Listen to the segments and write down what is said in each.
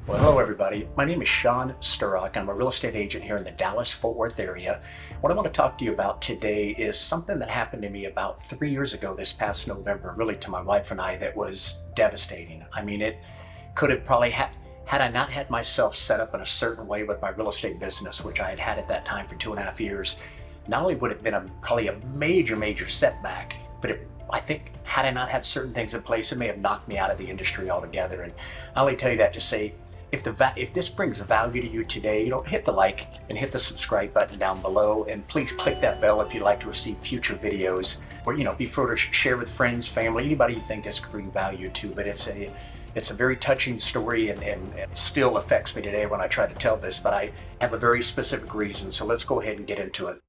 Well, hello everybody. My name is Sturrock. I'm a real estate agent here in the Dallas-Fort Worth area. What I want to talk to you about today is something that happened to me about 3 years ago this past November, really to my wife and I, that was devastating. I mean, it could have probably had I not had myself set up in a certain way with my real estate business, which I had had at that time for 2.5 years, not only would it have been probably a major setback, but I think had I not had certain things in place, it may have knocked me out of the industry altogether. And I only tell you that to say, if this brings value to you today, hit the like and hit the subscribe button down below, and please click that bell if you'd like to receive future videos, or be sure to share with friends, family, anybody you think this could bring value to. But it's a very touching story, and it still affects me today when I try to tell this, but I have a very specific reason. So let's go ahead and get into it.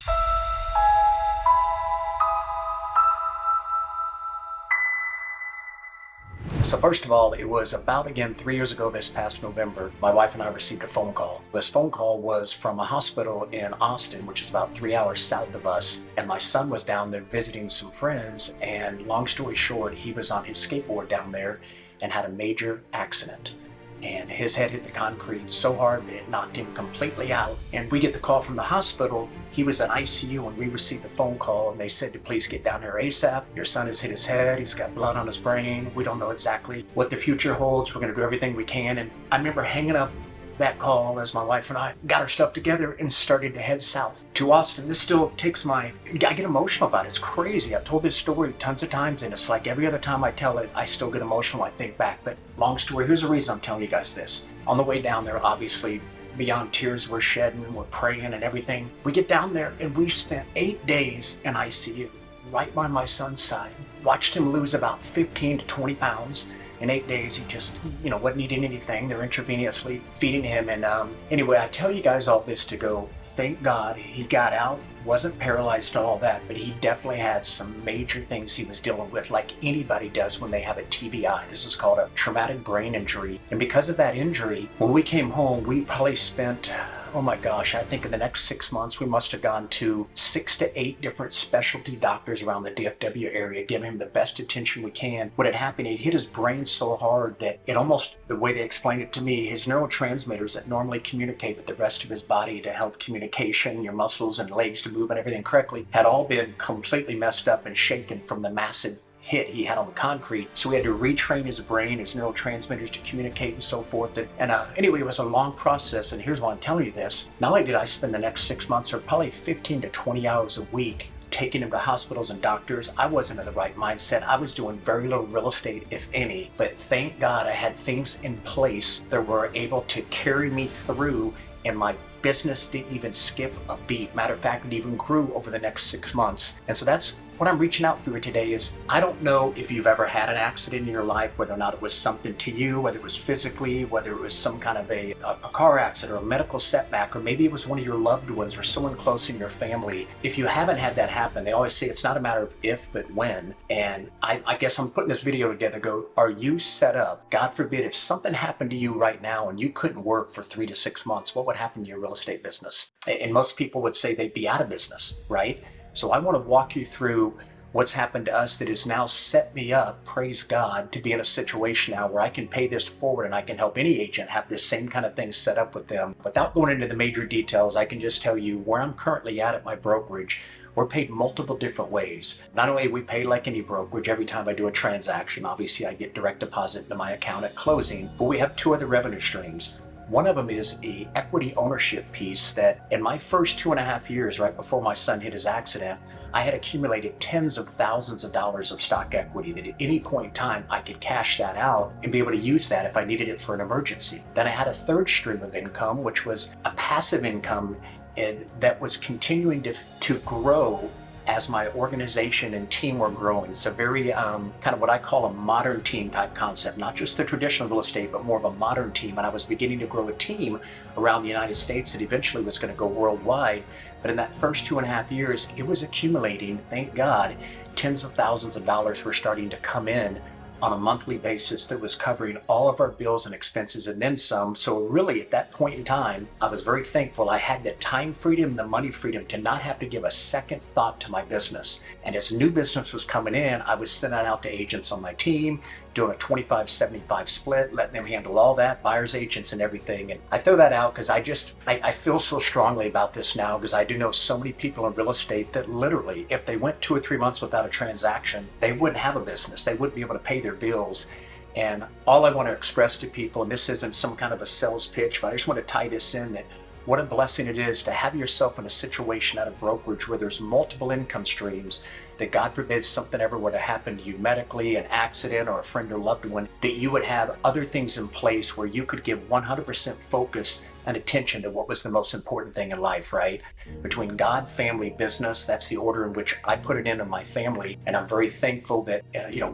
So first of all, it was about, again, 3 years ago this past November, my wife and I received a phone call. This phone call was from a hospital in Austin, which is about 3 hours south of us. And my son was down there visiting some friends. And long story short, he was on his skateboard down there and had a major accident. And his head hit the concrete so hard that it knocked him completely out. And we get the call from the hospital. He was in ICU when we received the phone call, and they said to please get down here ASAP. Your son has hit his head. He's got blood on his brain. We don't know exactly what the future holds. We're going to do everything we can. And I remember hanging up that call as my wife and I got our stuff together and started to head south to Austin. This still takes I get emotional about it. It's crazy. I've told this story tons of times, and it's like every other time I tell it, I still get emotional. I think back, but long story, here's the reason I'm telling you guys this. On the way down there, obviously, beyond tears we're shedding, we're praying and everything. We get down there and we spent 8 days in ICU, right by my son's side. Watched him lose about 15 to 20 pounds. In 8 days, he just, wasn't eating anything. They're intravenously feeding him. And anyway, I tell you guys all this to go, thank God he got out, wasn't paralyzed and all that, but he definitely had some major things he was dealing with, like anybody does when they have a TBI. This is called a traumatic brain injury. And because of that injury, when we came home, we probably spent, oh my gosh, I think in the next 6 months, we must have gone to 6 to 8 different specialty doctors around the DFW area, giving him the best attention we can. What had happened, it hit his brain so hard that it almost, the way they explained it to me, his neurotransmitters that normally communicate with the rest of his body to help communication, your muscles and legs to move and everything correctly, had all been completely messed up and shaken from the massive hit he had on the concrete. So we had to retrain his brain, his neurotransmitters to communicate and so forth. And anyway, it was a long process. And here's why I'm telling you this. Not only did I spend the next 6 months, or probably 15 to 20 hours a week, taking him to hospitals and doctors, I wasn't in the right mindset. I was doing very little real estate, if any. But thank God I had things in place that were able to carry me through, and my business didn't even skip a beat. Matter of fact, it even grew over the next 6 months. And so that's what I'm reaching out for you today is, I don't know if you've ever had an accident in your life, whether or not it was something to you, whether it was physically, whether it was some kind of a car accident or a medical setback, or maybe it was one of your loved ones or someone close in your family. If you haven't had that happen, they always say it's not a matter of if, but when. And I guess I'm putting this video together, are you set up? God forbid, if something happened to you right now and you couldn't work for 3 to 6 months, what would happen to your real estate business? And most people would say they'd be out of business, right? So I want to walk you through what's happened to us that has now set me up, praise God, to be in a situation now where I can pay this forward and I can help any agent have this same kind of thing set up with them. Without going into the major details, I can just tell you where I'm currently at my brokerage. We're paid multiple different ways. Not only are we paid like any brokerage every time I do a transaction, obviously I get direct deposit into my account at closing, but we have 2 other revenue streams. One of them is a equity ownership piece that in my first 2.5 years, right before my son hit his accident, I had accumulated tens of thousands of dollars of stock equity that at any point in time I could cash that out and be able to use that if I needed it for an emergency. Then I had a third stream of income, which was a passive income, and that was continuing to grow as my organization and team were growing. It's a very kind of what I call a modern team type concept, not just the traditional real estate, but more of a modern team. And I was beginning to grow a team around the United States that eventually was going to go worldwide. But in that first 2.5 years, it was accumulating, thank God, tens of thousands of dollars were starting to come in on a monthly basis that was covering all of our bills and expenses and then some. So really at that point in time, I was very thankful I had the time freedom, the money freedom to not have to give a second thought to my business. And as new business was coming in, I was sending out to agents on my team, doing a 25-75 split, letting them handle all that, buyer's agents and everything. And I throw that out because I feel so strongly about this now, because I do know so many people in real estate that literally, if they went 2 or 3 months without a transaction, they wouldn't have a business. They wouldn't be able to pay their bills. And all I want to express to people, and this isn't some kind of a sales pitch, but I just want to tie this in, that what a blessing it is to have yourself in a situation at a brokerage where there's multiple income streams, that God forbid something ever were to happen to you medically, an accident or a friend or loved one, that you would have other things in place where you could give 100% focus and attention to what was the most important thing in life, right? Between God, family, business, that's the order in which I put it into my family. And I'm very thankful that,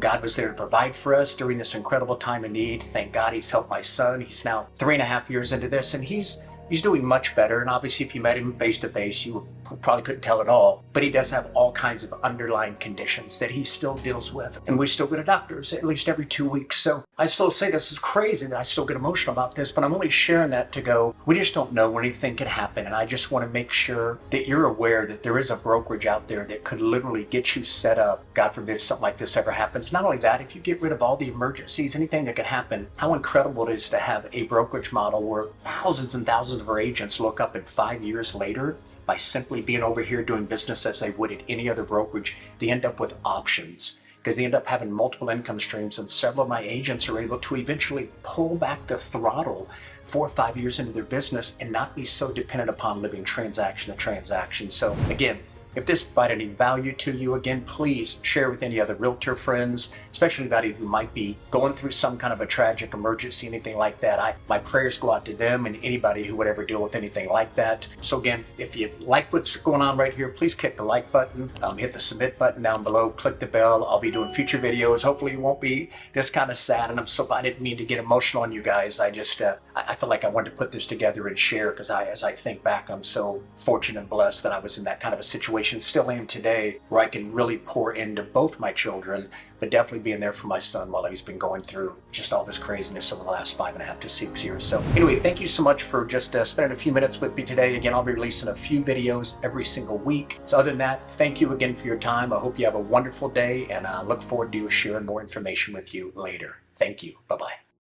God was there to provide for us during this incredible time of need. Thank God he's helped my son. He's now 3.5 years into this, and he's doing much better. And obviously, if you met him face to face, you probably couldn't tell at all. But he does have all kinds of underlying conditions that he still deals with. And we still go to doctors at least every 2 weeks. So I still say this is crazy that I still get emotional about this, but I'm only sharing that to go, we just don't know when anything can happen. And I just want to make sure that you're aware that there is a brokerage out there that could literally get you set up. God forbid something like this ever happens. Not only that, if you get rid of all the emergencies, anything that could happen, how incredible it is to have a brokerage model where thousands and thousands of our agents look up and 5 years later, by simply being over here doing business as they would at any other brokerage, they end up with options, because they end up having multiple income streams. And several of my agents are able to eventually pull back the throttle 4 or 5 years into their business and not be so dependent upon living transaction to transaction. So again, if this provided any value to you, again, please share with any other realtor friends, especially anybody who might be going through some kind of a tragic emergency, anything like that. My prayers go out to them and anybody who would ever deal with anything like that. So again, if you like what's going on right here, please click the like button, hit the submit button down below, click the bell. I'll be doing future videos. Hopefully it won't be this kind of sad, and I didn't mean to get emotional on you guys. I just, I feel like I wanted to put this together and share, because as I think back, I'm so fortunate and blessed that I was in that kind of a situation, still am today, where I can really pour into both my children, but definitely being there for my son while he's been going through just all this craziness over the last 5.5 to 6 years. So anyway, thank you so much for just spending a few minutes with me today. Again, I'll be releasing a few videos every single week. So other than that, thank you again for your time. I hope you have a wonderful day, and I look forward to sharing more information with you later. Thank you. Bye-bye.